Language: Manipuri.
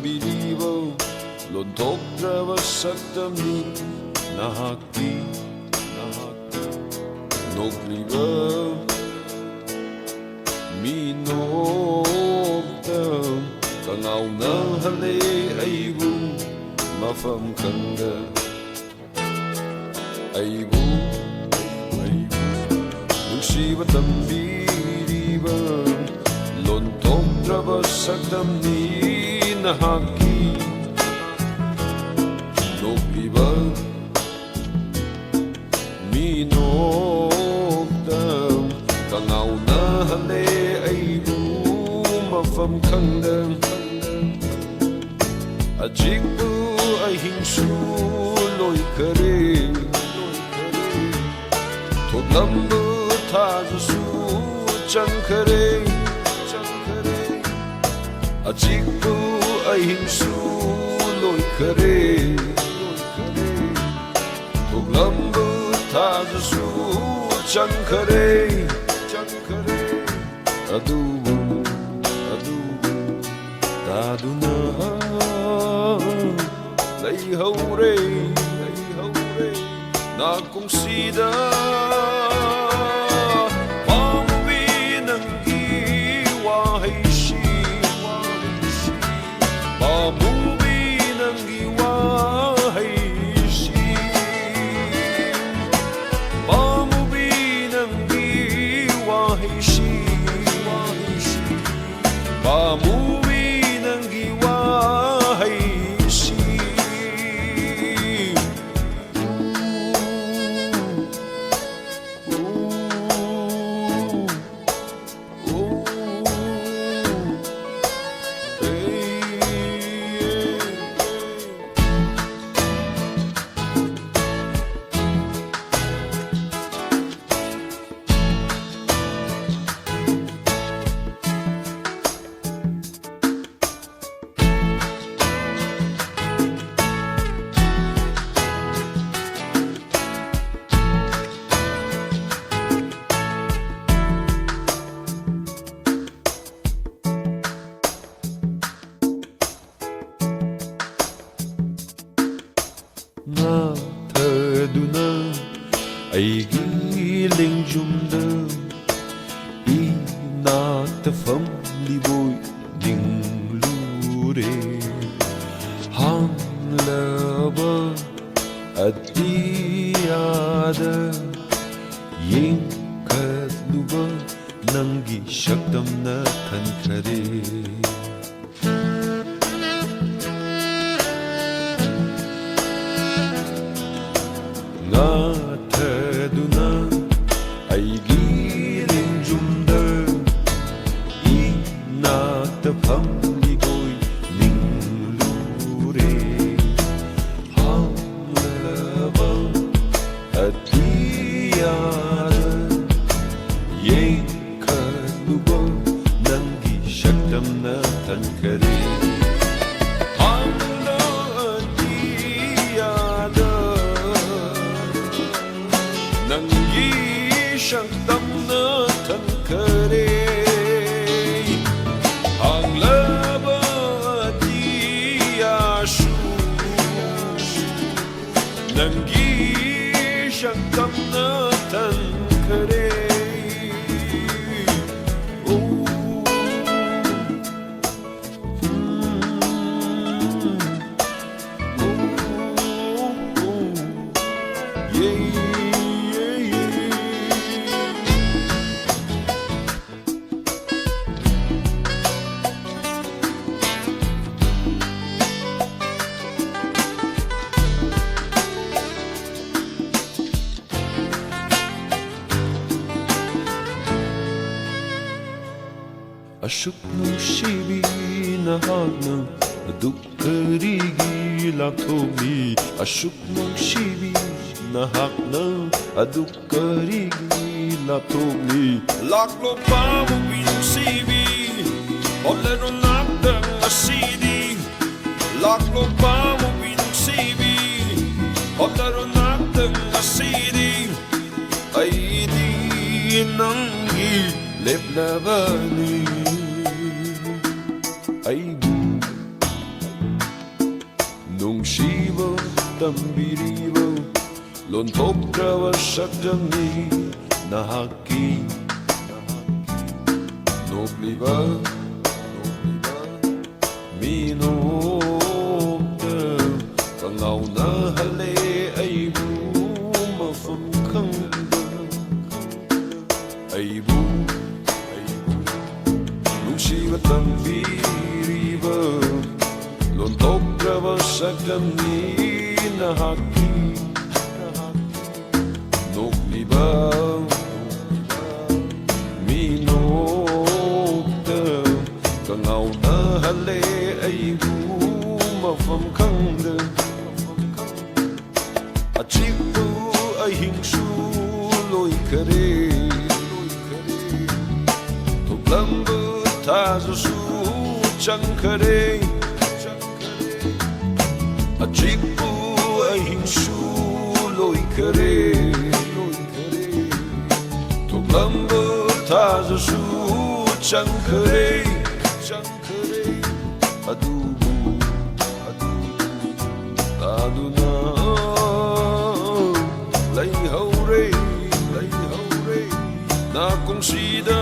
ꯇꯝꯕꯤꯔꯤꯕ ꯂꯣꯟꯊꯣꯛꯇ꯭ꯔꯕ ꯁꯛꯇꯝꯅꯤ ꯅꯍꯥꯛꯀꯤ ꯅꯣꯛꯂꯤꯕ ꯃꯤꯅꯣꯛꯇ ꯀꯉꯥꯎꯅꯍꯜꯂꯦ ꯑꯩꯕꯨ ꯃꯐꯝ ꯈꯪꯗ ꯑꯩꯕꯨ ꯅꯨꯡꯁꯤꯕ ꯇꯝꯕꯤꯔꯤꯕ ꯂꯣꯟꯊꯣꯛꯇ꯭ꯔꯕ ꯁꯛꯇꯝꯅꯤ ꯅꯍꯥꯛꯀꯤ ꯅꯣꯛꯂꯤꯕ ꯃꯤꯅꯣꯛꯇ ꯀꯉꯥꯎꯅꯍꯜꯂꯦ ꯑꯩꯕꯨ ꯃꯐꯝ ꯈꯪꯗ ꯑꯖꯤꯛꯄꯨ ꯑꯍꯤꯡꯁꯨ ꯂꯣꯏꯈꯔꯦ ꯊꯣꯛꯂꯝꯕ ꯊꯥꯖꯁꯨ ꯆꯪꯈꯔꯦ ꯑꯖꯤꯛꯄꯨ ꯑꯍꯤꯡꯁꯨ ꯂꯣꯏꯈꯔꯦ ꯊꯣꯛꯂꯝꯕ ꯊꯥꯖꯁꯨ ꯆꯪꯈꯔꯦ ꯑꯗꯨꯕꯨ ꯇꯥꯗꯨꯅ ꯂꯩꯍꯧꯔꯦ ꯅꯥꯀꯣꯡꯁꯤꯗ ꯄꯥꯝꯃꯨꯕꯤ ꯅꯪꯒꯤ ꯋꯥꯍꯩꯁꯤ ꯄꯥꯝꯃꯨꯕꯤ ꯅꯪꯒꯤ ꯋꯥꯍꯩꯁꯤ ꯄꯥꯝꯃꯨꯕꯤ ꯅꯪꯒꯤ ꯋꯥꯍꯩꯁꯤ ꯄꯥꯝꯃꯨꯕꯤ ꯅꯪꯒꯤ ꯋꯥꯍꯩꯁꯤ ꯉꯥꯊꯗꯨꯅ ꯑꯩꯒꯤ ꯂꯦꯡꯖꯨꯝꯗ ꯏꯅꯥꯛꯇ ꯐꯝꯂꯤꯕꯣꯏ ꯅꯤꯡꯂꯨꯔꯦ ꯍꯥꯡꯂꯕ ꯑꯇꯤꯌꯥꯗ ꯌꯦꯡꯈꯠꯂꯨꯕ ꯅꯪꯒꯤ ꯁꯛꯇꯝꯅ ꯊꯟꯈꯔꯦ ꯉꯥꯊꯗꯨꯅ ꯑꯩꯒꯤ ꯂꯦꯡꯖꯨꯝꯗ ꯏꯅꯥꯛꯇ ꯐꯝꯂꯤꯕꯣꯏ ꯅꯤꯡꯂꯨꯔꯦ ꯍꯥꯡꯂꯕ ꯑꯇꯤꯌꯥꯗ ꯌꯦꯡꯈꯠꯂꯨꯕ ꯅꯪꯒꯤ ꯁꯛꯇꯝꯅ ꯊꯟꯈꯔꯦ ꯅꯪꯒꯤ ꯁꯛꯇꯝꯅ ꯊꯟꯈꯔꯦ ꯍꯥꯡꯂꯕ ꯑꯇꯤꯌꯥꯁꯨ ꯅꯪꯒꯤ ꯁꯛꯇꯝꯅ ꯊꯟꯈꯔꯦ ꯑꯁꯨꯛ ꯅꯨꯡꯁꯤꯕꯤ ꯅꯍꯥꯛꯅ ꯑꯗꯨꯛ ꯀꯔꯤꯒꯤ ꯂꯥꯞꯊꯣꯛꯂꯤ ꯑꯁꯨꯛ ꯅꯨꯡꯁꯤꯕꯤ ꯅꯍꯥꯛꯅ ꯑꯗꯨꯛ ꯀꯔꯤꯒꯤ ꯂꯥꯞꯊꯣꯛꯂꯤ ꯂꯥꯛꯂꯣ ꯄꯥꯝꯃꯨꯕꯤ ꯅꯨꯡꯁꯤꯕꯤ ꯍꯣꯠꯂꯔꯣ ꯅꯥꯛꯇ ꯉꯁꯤꯗꯤ ꯂꯥꯛꯂꯣ ꯄꯥꯝꯃꯨꯕꯤ ꯅꯨꯡꯁꯤꯕꯤ ꯍꯣꯠꯂꯔꯣ ꯅꯥꯛꯇ ꯉꯁꯤꯗꯤ ꯑꯩꯗꯤ ꯅꯪꯒꯤ ꯂꯦꯞꯂꯕꯅꯤ ꯑꯩꯕꯨ nungsiba tambiriba lontokraba sakdamni nahaki nobliba minokta kangauna hale aibu mafam khangda aibu nungsiba tambiriba lontokraba sakdamni nahaki nobliba minokta kangauna hale aibu mafam khangda achipu ahingsu loi kare toplambu tazusu chankare achipu ahingsu loi kare toplambu tazusu chankare adubu aduna lay hauray na kung sida